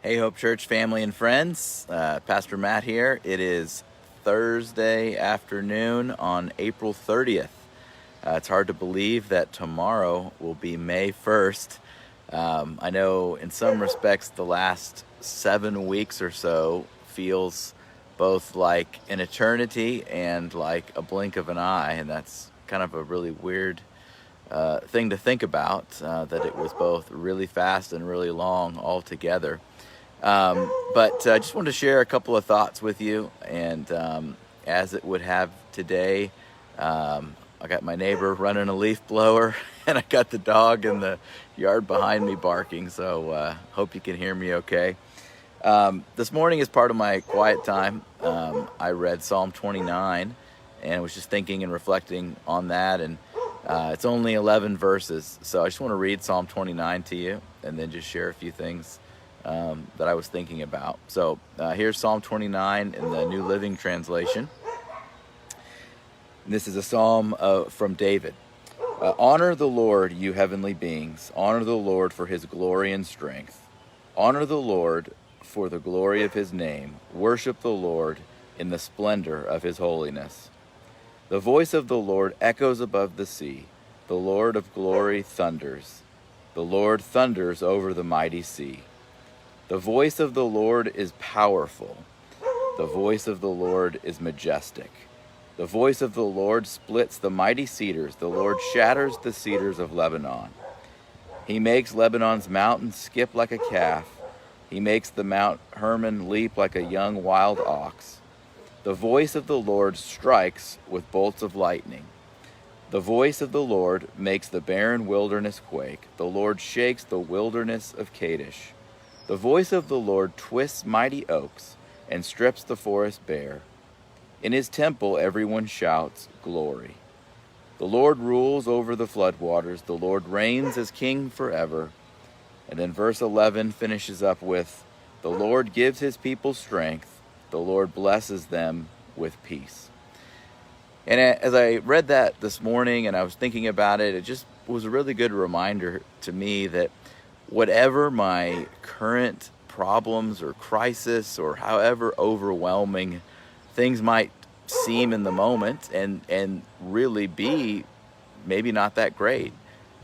Hey, Hope Church family and friends. Pastor Matt here. It is Thursday afternoon on April 30th. It's hard to believe that tomorrow will be May 1st. I know in some respects the last 7 weeks or so feels both like an eternity and like a blink of an eye, and that's kind of a really weird thing to think about, that it was both really fast and really long all together. But I just wanted to share a couple of thoughts with you, and as it would have today, I got my neighbor running a leaf blower, and I got the dog in the yard behind me barking, so hope you can hear me okay. This morning, as part of my quiet time, I read Psalm 29, and I was just thinking and reflecting on that, and it's only 11 verses, so I just want to read Psalm 29 to you, and then just share a few things that I was thinking about. So here's Psalm 29 in the New Living Translation. This is a psalm from David. Honor the Lord, you heavenly beings. Honor the Lord for his glory and strength. Honor the Lord for the glory of his name. Worship the Lord in the splendor of his holiness. The voice of the Lord echoes above the sea. The Lord of glory thunders. The Lord thunders over the mighty sea. The voice of the Lord is powerful. The voice of the Lord is majestic. The voice of the Lord splits the mighty cedars. The Lord shatters the cedars of Lebanon. He makes Lebanon's mountains skip like a calf. He makes the Mount Hermon leap like a young wild ox. The voice of the Lord strikes with bolts of lightning. The voice of the Lord makes the barren wilderness quake. The Lord shakes the wilderness of Kadesh. The voice of the Lord twists mighty oaks and strips the forest bare. In his temple everyone shouts, "Glory." The Lord rules over the floodwaters. The Lord reigns as king forever. And then verse 11 finishes up with, "The Lord gives his people strength. The Lord blesses them with peace." And as I read that this morning and I was thinking about it, it just was a really good reminder to me that whatever my current problems or crisis or however overwhelming things might seem in the moment and really be maybe not that great,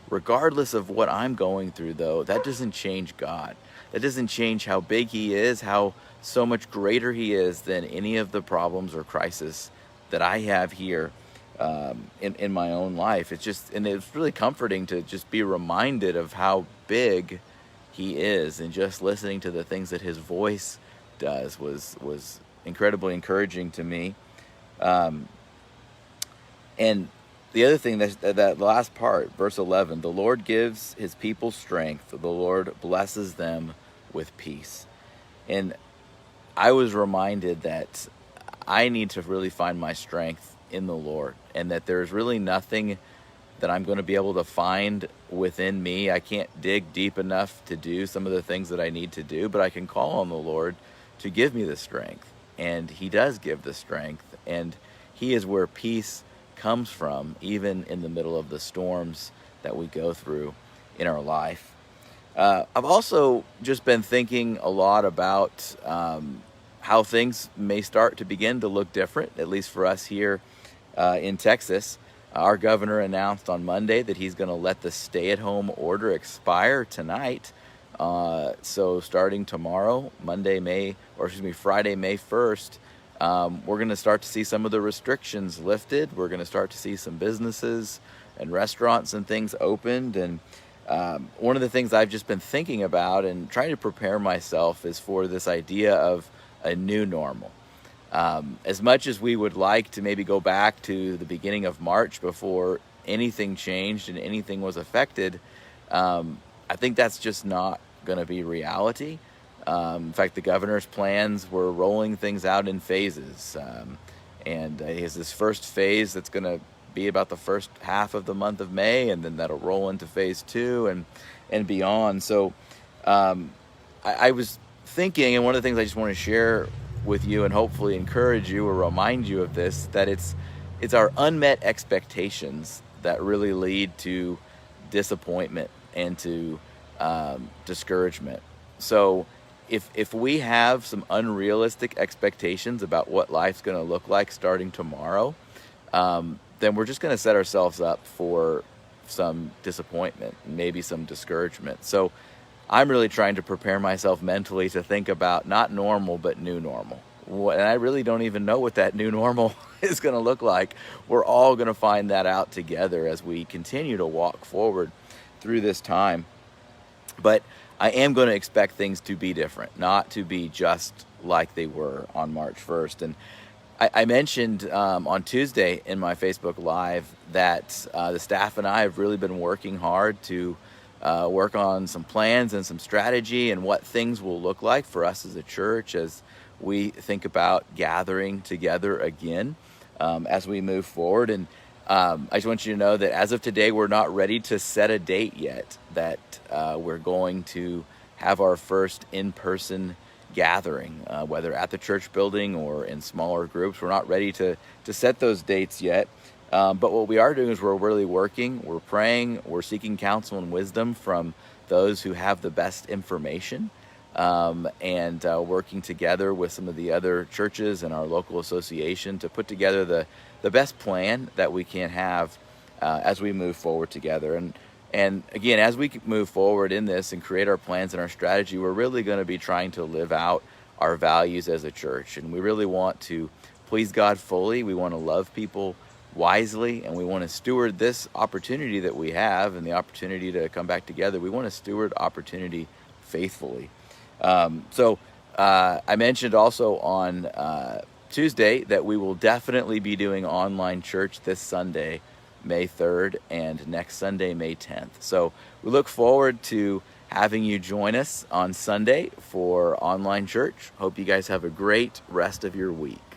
regardless of what I'm going through, though, that doesn't change God. That doesn't change how big he is, how so much greater he is than any of the problems or crisis that I have here in my own life. And it's really comforting to just be reminded of how big he is, and just listening to the things that his voice does was incredibly encouraging to me. And the other thing, that last part, verse 11, the Lord gives his people strength. The Lord blesses them with peace. And I was reminded that I need to really find my strength in the Lord, and that there's really nothing that I'm going to be able to find within me. I can't dig deep enough to do some of the things that I need to do, but I can call on the Lord to give me the strength. And he does give the strength, and he is where peace comes from, even in the middle of the storms that we go through in our life. I've also just been thinking a lot about how things may start to begin to look different, at least for us here in Texas. Our governor announced on Monday that he's going to let the stay-at-home order expire tonight. So starting tomorrow, Friday, May 1st, we're going to start to see some of the restrictions lifted. We're going to start to see some businesses and restaurants and things opened. And one of the things I've just been thinking about and trying to prepare myself is for this idea of a new normal. As much as we would like to maybe go back to the beginning of March before anything changed and anything was affected, I think that's just not going to be reality. In fact, the governor's plans were rolling things out in phases. And he has this first phase that's going to be about the first half of the month of May, and then that'll roll into phase 2 and beyond. So I was thinking, and one of the things I just want to share with you and hopefully encourage you or remind you of this, that it's our unmet expectations that really lead to disappointment and to discouragement. So if we have some unrealistic expectations about what life's going to look like starting tomorrow, then we're just going to set ourselves up for some disappointment, maybe some discouragement. So I'm really trying to prepare myself mentally to think about not normal, but new normal. And I really don't even know what that new normal is going to look like. We're all going to find that out together as we continue to walk forward through this time. But I am going to expect things to be different, not to be just like they were on March 1st. And I mentioned on Tuesday in my Facebook Live that the staff and I have really been working hard to work on some plans and some strategy and what things will look like for us as a church as we think about gathering together again as we move forward. And I just want you to know that as of today, we're not ready to set a date yet that we're going to have our first in-person gathering, whether at the church building or in smaller groups. We're not ready to set those dates yet. But what we are doing is we're really working, we're praying, we're seeking counsel and wisdom from those who have the best information, and working together with some of the other churches and our local association to put together the best plan that we can have as we move forward together. And again, as we move forward in this and create our plans and our strategy, we're really going to be trying to live out our values as a church. And we really want to please God fully. We want to love people wisely, and we want to steward this opportunity that we have and the opportunity to come back together. We want to steward opportunity faithfully. So I mentioned also on Tuesday that we will definitely be doing online church this Sunday, May 3rd, and next Sunday, May 10th. So we look forward to having you join us on Sunday for online church. Hope you guys have a great rest of your week.